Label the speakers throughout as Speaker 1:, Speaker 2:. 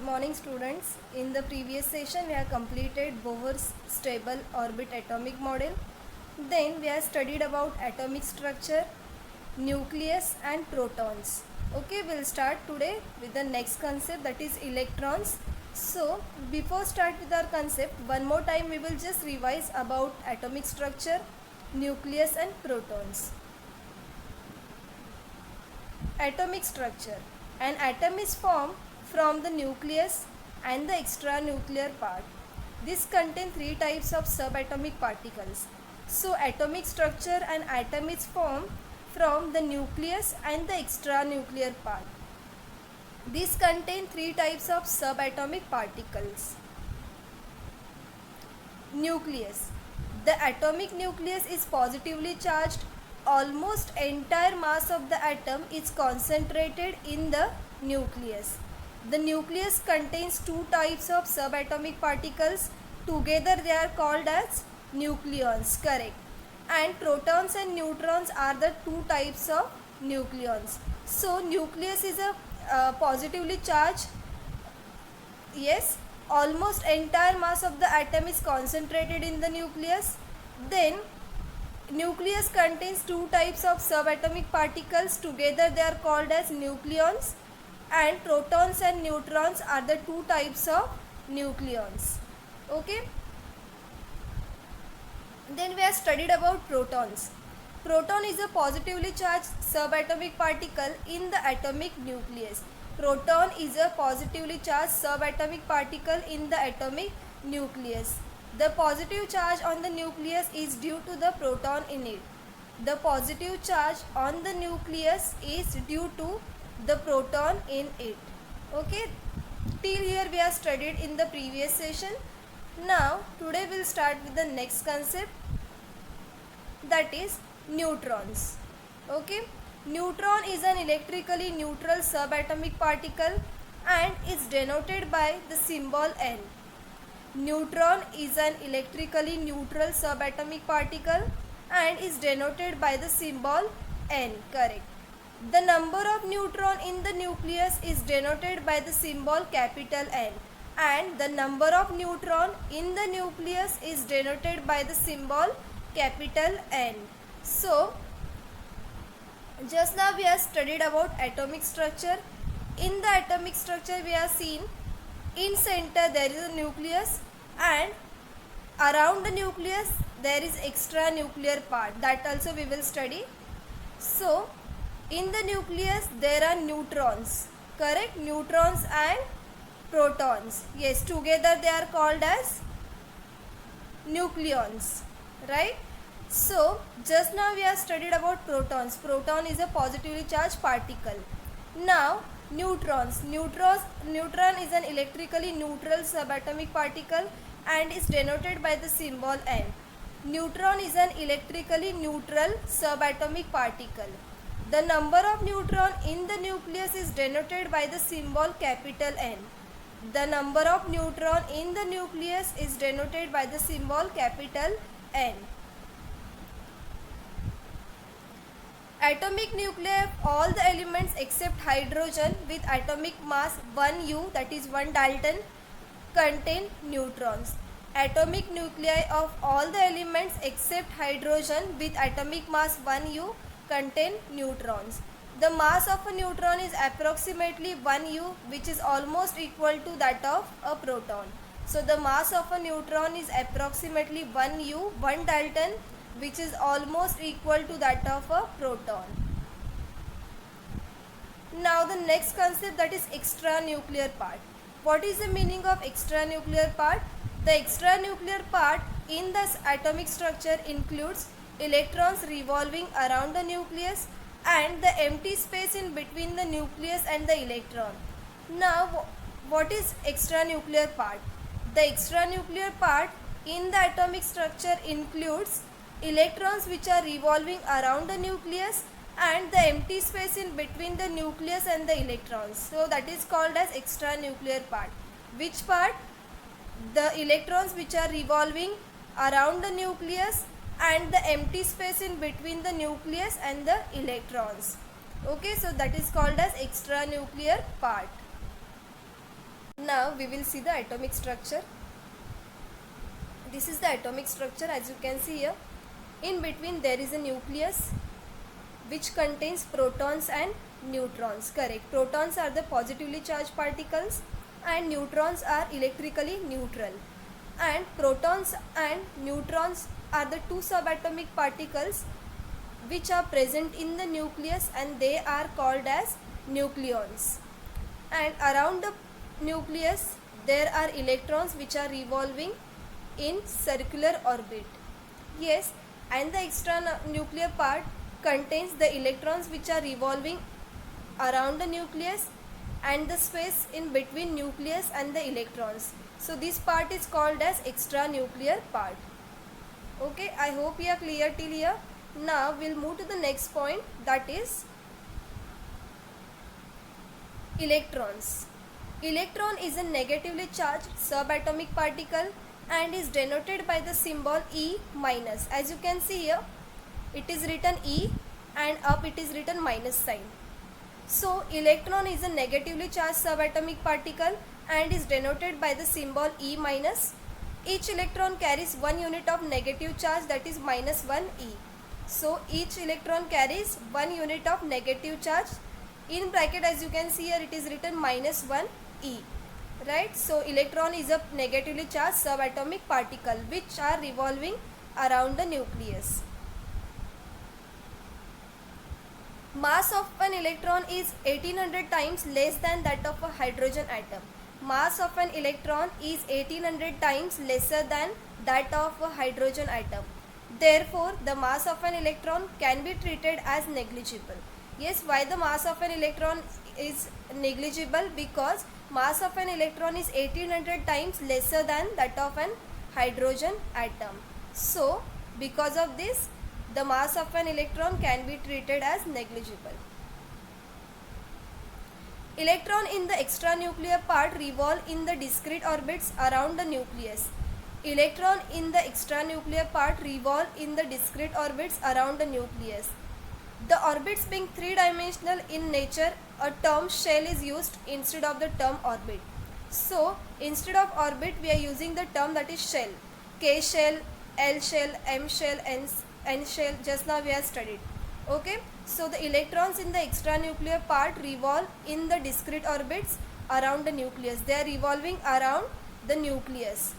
Speaker 1: morning students. In the previous session we have completed Bohr's stable orbit atomic model. Then we have studied about atomic structure, nucleus and protons. Okay, we'll start today with the next concept, that is electrons. So before start with our concept, one more time we will just revise about atomic structure, nucleus and protons. Atomic structure. An atom is formed from the nucleus and the extranuclear part. This contains three types of subatomic particles. So atomic structure, an atom is formed from the nucleus and the extranuclear part. This contains three types of subatomic particles. Nucleus. The atomic nucleus is positively charged. Almost entire mass of the atom is concentrated in the nucleus. The nucleus contains two types of subatomic particles. Together they are called as nucleons, correct. And protons and neutrons are the two types of nucleons. So nucleus is a positively charged, yes, almost entire mass of the atom is concentrated in the nucleus. Then nucleus contains two types of subatomic particles. Together they are called as nucleons, and protons and neutrons are the two types of nucleons. Okay. Then we have studied about protons. Proton is a positively charged subatomic particle in the atomic nucleus. Proton is a positively charged subatomic particle in the atomic nucleus. The positive charge on the nucleus is due to the proton in it. The positive charge on the nucleus is due to the proton in it. Okay, till here we have studied in the previous session. Now today we will start with the next concept, that is neutrons. Okay, neutron is an electrically neutral subatomic particle and is denoted by the symbol N. Neutron is an electrically neutral subatomic particle and is denoted by the symbol N, correct. The number of neutron in the nucleus is denoted by the symbol capital N, and the number of neutron in the nucleus is denoted by the symbol capital N. So just now we have studied about atomic structure. In the atomic structure we have seen in center there is a nucleus and around the nucleus there is extranuclear part, that also we will study. So in the nucleus there are neutrons, correct, neutrons and protons, yes, together they are called as nucleons, right. So just now we have studied about protons. Proton is a positively charged particle. Now neutrons. Neutron is an electrically neutral subatomic particle and is denoted by the symbol N. Neutron is an electrically neutral subatomic particle. The number of neutron in the nucleus is denoted by the symbol capital N. The number of neutron in the nucleus is denoted by the symbol capital N. Atomic nuclei of all the elements except hydrogen with atomic mass 1 U, that is 1 Dalton, contain neutrons. Atomic nuclei of all the elements except hydrogen with atomic mass 1 U contain neutrons. The mass of a neutron is approximately 1 U, which is almost equal to that of a proton. So the mass of a neutron is approximately 1 U, 1 Dalton, which is almost equal to that of a proton. Now the next concept, that is extranuclear part. What is the meaning of extranuclear part? The extranuclear part in the atomic structure includes electrons revolving around the nucleus and the empty space in between the nucleus and the electron. Now what is extranuclear part? The extranuclear part in the atomic structure includes electrons which are revolving around the nucleus and the empty space in between the nucleus and the electrons. So that is called as extranuclear part. Which part? The electrons which are revolving around the nucleus and the empty space in between the nucleus and the electrons. Okay, so that is called as extranuclear part. Now we will see the atomic structure. This is the atomic structure. As you can see here, in between there is a nucleus which contains protons and neutrons. Correct. Protons are the positively charged particles and neutrons are electrically neutral. And protons and neutrons are the two subatomic particles which are present in the nucleus, and they are called as nucleons. And around the nucleus there are electrons which are revolving in circular orbit. Yes, and the extra nuclear part contains the electrons which are revolving around the nucleus and the space in between nucleus and the electrons. So this part is called as extra nuclear part. Okay, I hope you are clear till here. Now we'll move to the next point, that is electrons. Electron is a negatively charged subatomic particle and is denoted by the symbol E minus. As you can see here, it is written E and up it is written minus sign. So electron is a negatively charged subatomic particle and is denoted by the symbol E minus. Each electron carries 1 unit of negative charge, that is minus 1 E. So each electron carries 1 unit of negative charge. In bracket, as you can see here, it is written minus 1 E. Right? So electron is a negatively charged subatomic particle which are revolving around the nucleus. Mass of an electron is 1800 times less than that of a hydrogen atom. Mass of an electron is 1800 times lesser than that of a hydrogen atom. Therefore, the mass of an electron can be treated as negligible. Yes, why the mass of an electron is negligible? Because mass of an electron is 1800 times lesser than that of an hydrogen atom. So, because of this, the mass of an electron can be treated as negligible. Electron in the extranuclear part revolve in the discrete orbits around the nucleus. Electron in the extranuclear part revolve in the discrete orbits around the nucleus. The orbits being three-dimensional in nature, a term shell is used instead of the term orbit. So, instead of orbit, we are using the term that is shell. K shell, L shell, M shell, N shell, just now we have studied. Okay, so the electrons in the extranuclear part revolve in the discrete orbits around the nucleus. They are revolving around the nucleus.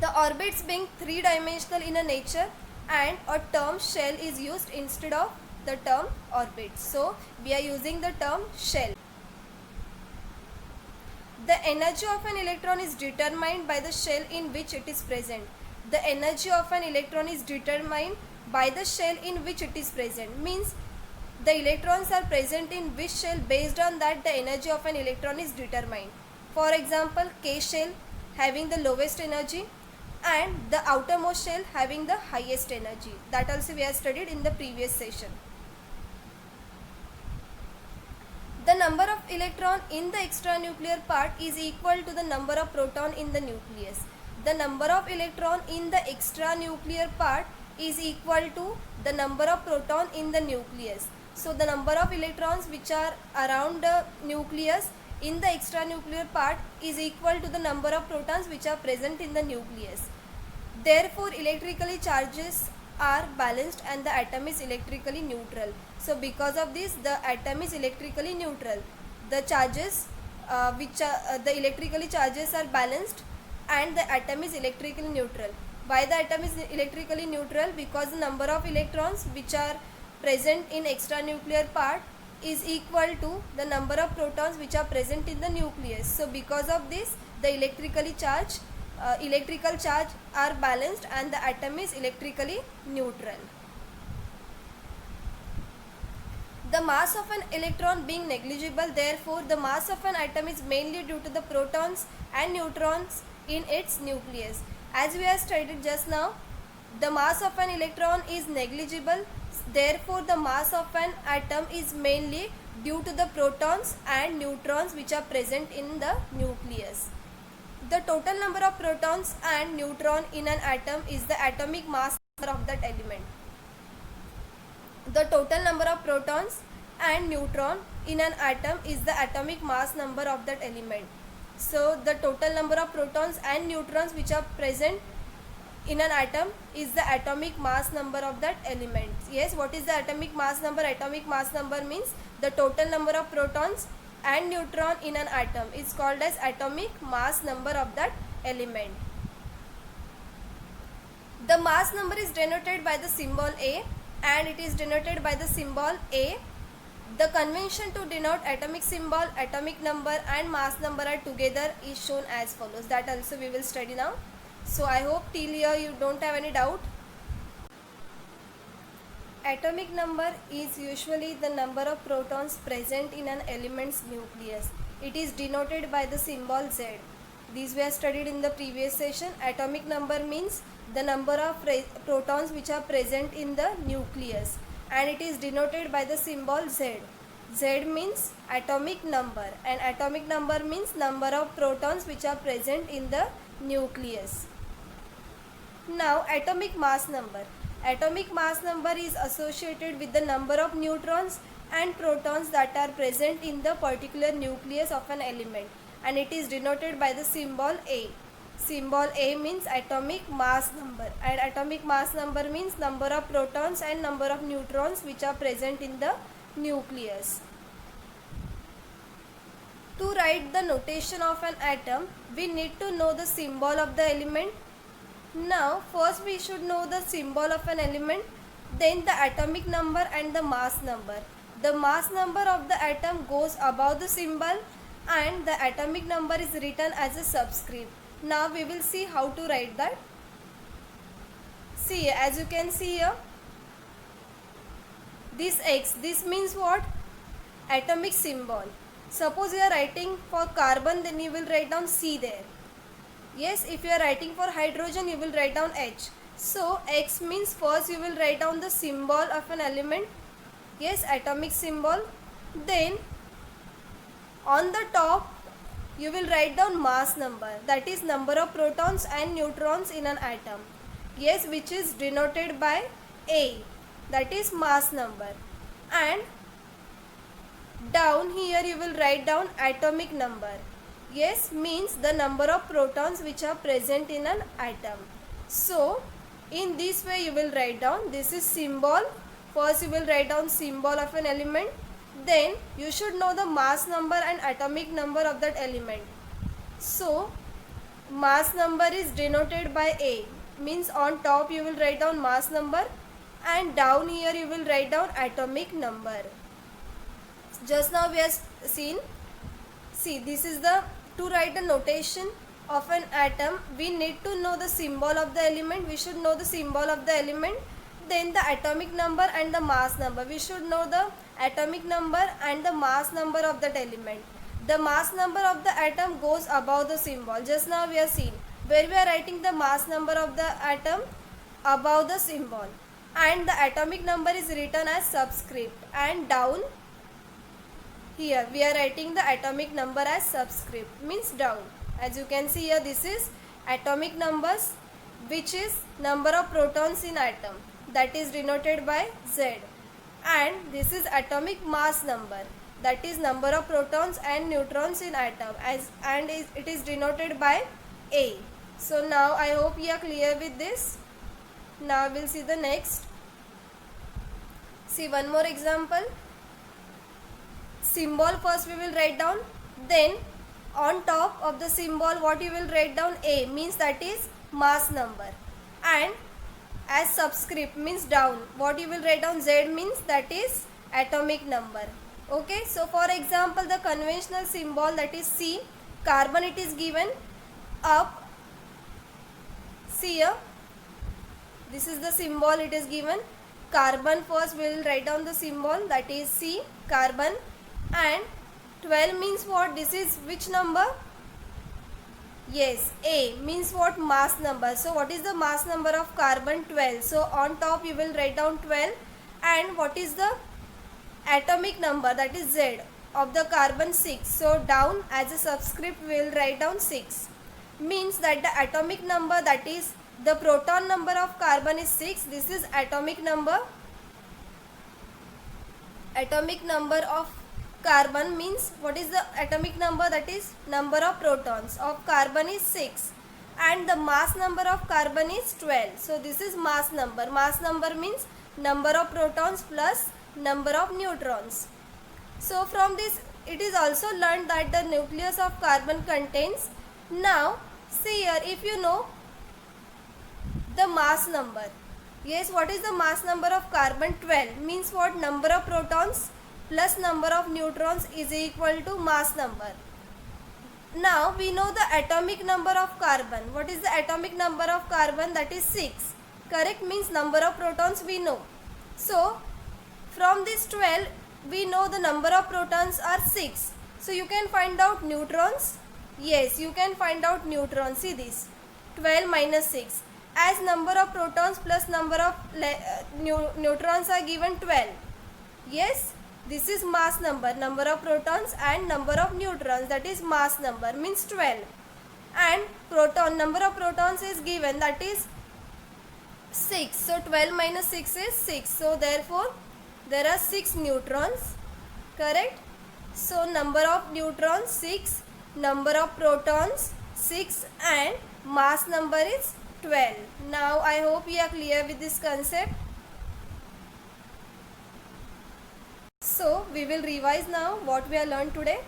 Speaker 1: The orbits being three-dimensional in a nature, and a term shell is used instead of the term orbit. So we are using the term shell. The energy of an electron is determined by the shell in which it is present. The energy of an electron is determined by the shell in which it is present. Means the electrons are present in which shell, based on that the energy of an electron is determined. For example, K shell having the lowest energy and the outermost shell having the highest energy. That also we have studied in the previous session. The number of electron in the extranuclear part is equal to the number of proton in the nucleus. The number of electron in the extranuclear part is equal to the number of proton in the nucleus. So the number of electrons which are around the nucleus in the extranuclear part is equal to the number of protons which are present in the nucleus. Therefore, electrically charges are balanced and the atom is electrically neutral. So because of this, the atom is electrically neutral. The charges the electrically charges are balanced and the atom is electrically neutral. Why the atom is electrically neutral? Because the number of electrons which are present in extranuclear part is equal to the number of protons which are present in the nucleus. So because of this, the electrical charge are balanced and the atom is electrically neutral. The mass of an electron being negligible, therefore the mass of an atom is mainly due to the protons and neutrons in its nucleus. As we have studied just now, the mass of an electron is negligible, therefore the mass of an atom is mainly due to the protons and neutrons which are present in the nucleus. The total number of protons and neutron in an atom is the atomic mass of that element. The total number of protons and neutron in an atom is the atomic mass number of that element. So the total number of protons and neutrons which are present in an atom is the atomic mass number of that element. Yes, what is the atomic mass number? Atomic mass number means the total number of protons and neutron in an atom is called as atomic mass number of that element. The mass number is denoted by the symbol A, and it is denoted by the symbol A. The convention to denote atomic symbol, atomic number and mass number are together is shown as follows. That also we will study now. So I hope till here you don't have any doubt. Atomic number is usually the number of protons present in an element's nucleus. It is denoted by the symbol Z. These were studied in the previous session. Atomic number means the number of protons which are present in the nucleus, and it is denoted by the symbol Z. Z means atomic number, and atomic number means number of protons which are present in the nucleus. Now atomic mass number. Atomic mass number is associated with the number of neutrons and protons that are present in the particular nucleus of an element, and it is denoted by the symbol A. Symbol A means atomic mass number, and atomic mass number means number of protons and number of neutrons which are present in the nucleus. To write the notation of an atom, we need to know the symbol of the element. Now first we should know the symbol of an element, then the atomic number and the mass number. The mass number of the atom goes above the symbol, and the atomic number is written as a subscript. Now we will see how to write that. See, as you can see here, this X, this means what? Atomic symbol. Suppose you are writing for carbon, then you will write down C there. Yes, if you are writing for hydrogen, you will write down H. So X means first you will write down the symbol of an element. Yes, atomic symbol. Then on the top you will write down mass number, that is number of protons and neutrons in an atom. Yes, which is denoted by A, that is mass number. And down here you will write down atomic number. Yes, means the number of protons which are present in an atom. So in this way you will write down, this is symbol. First you will write down symbol of an element. Then you should know the mass number and atomic number of that element. So mass number is denoted by A, means on top you will write down mass number, and down here you will write down atomic number. Just now we have seen, see, this is the, to write the notation of an atom, we need to know the symbol of the element. We should know the symbol of the element, then the atomic number and the mass number. We should know the atomic number and the mass number of that element. The mass number of the atom goes above the symbol. Just now we have seen where we are writing the mass number of the atom above the symbol, and the atomic number is written as subscript, and down here we are writing the atomic number as subscript, means down. As you can see here, this is atomic numbers, which is number of protons in atom, that is denoted by Z. And this is atomic mass number, that is number of protons and neutrons in atom, and it is denoted by A. So now I hope you are clear with this. Now we will see the next. See one more example. Symbol first we will write down, then on top of the symbol what you will write down? A, means that is mass number, and as subscript means down, what you will write down? Z, means that is atomic number. Okay, so for example the conventional symbol, that is C, carbon it is given up. See here, this is the symbol it is given. Carbon first we will write down the symbol, that is C, carbon. And 12 means what? This is which number? Yes, A, means what? Mass number. So what is the mass number of carbon? 12. So on top you will write down 12. And what is the atomic number? That is Z, of the carbon? 6. So down as a subscript we will write down 6. Means that the atomic number, that is the proton number of carbon, is 6. This is atomic number. Atomic number of carbon means what is the atomic number, that is number of protons of carbon is 6 and the mass number of carbon is 12. So this is mass number. Mass number means number of protons plus number of neutrons. So from this it is also learned that the nucleus of carbon contains, now see here, if you know the mass number, yes, what is the mass number of carbon? 12 means what? Number of protons plus number of neutrons is equal to mass number. Now we know the atomic number of carbon. What is the atomic number of carbon? That is 6. Correct, means number of protons we know. So from this 12 we know the number of protons are 6. So you can find out neutrons. Yes, you can find out neutrons. See this, 12 minus 6. As number of protons plus number of neutrons are given 12. Yes, this is mass number, number of protons and number of neutrons, that is mass number means 12. And proton, number of protons is given, that is 6. So 12 minus 6 is 6. So therefore there are 6 neutrons. Correct. So number of neutrons 6, number of protons 6 and mass number is 12. Now I hope you are clear with this concept. So we will revise now what we have learned today.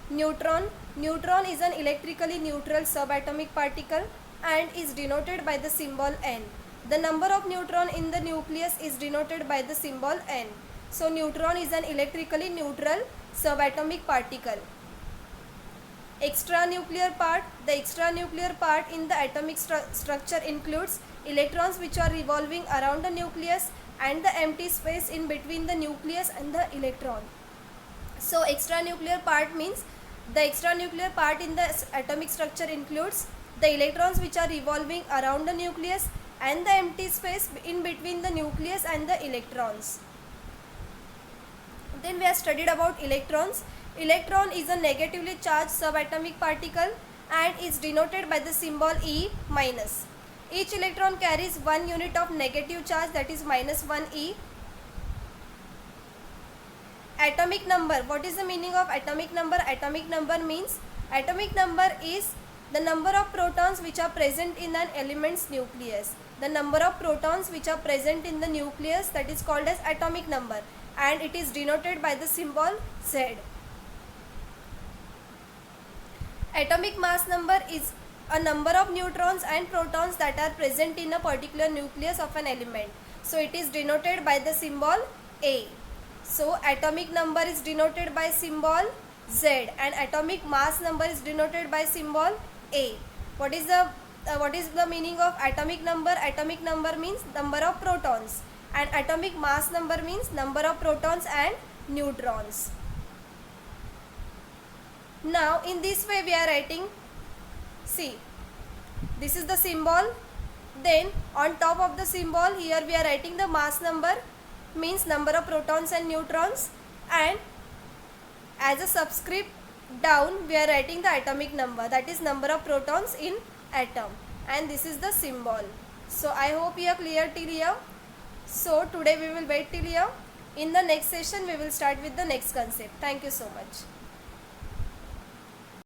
Speaker 1: Neutron. Neutron is an electrically neutral subatomic particle and is denoted by the symbol N. The number of neutron in the nucleus is denoted by the symbol N. So neutron is an electrically neutral subatomic particle. Extranuclear part. The extranuclear part in the atomic structure includes electrons which are revolving around the nucleus and the empty space in between the nucleus and the electron. So extranuclear part means the extranuclear part in the atomic structure includes the electrons which are revolving around the nucleus and the empty space in between the nucleus and the electrons. Then we have studied about electrons. Electron is a negatively charged subatomic particle and is denoted by the symbol E minus. Each electron carries 1 unit of negative charge, that is minus 1 E. Atomic number. What is the meaning of atomic number? Atomic number means, atomic number is the number of protons which are present in an element's nucleus. The number of protons which are present in the nucleus, that is called as atomic number, and it is denoted by the symbol Z. Atomic mass number is a number of neutrons and protons that are present in a particular nucleus of an element. So it is denoted by the symbol A. So atomic number is denoted by symbol Z and atomic mass number is denoted by symbol A. What is the meaning of atomic number? Atomic number means number of protons and atomic mass number means number of protons and neutrons. Now in this way we are writing, see, this is the symbol, then on top of the symbol here we are writing the mass number, means number of protons and neutrons, and as a subscript down we are writing the atomic number, that is number of protons in atom, and this is the symbol. So I hope you are clear till here. So today we will wait till here. In the next session we will start with the next concept. Thank you so much.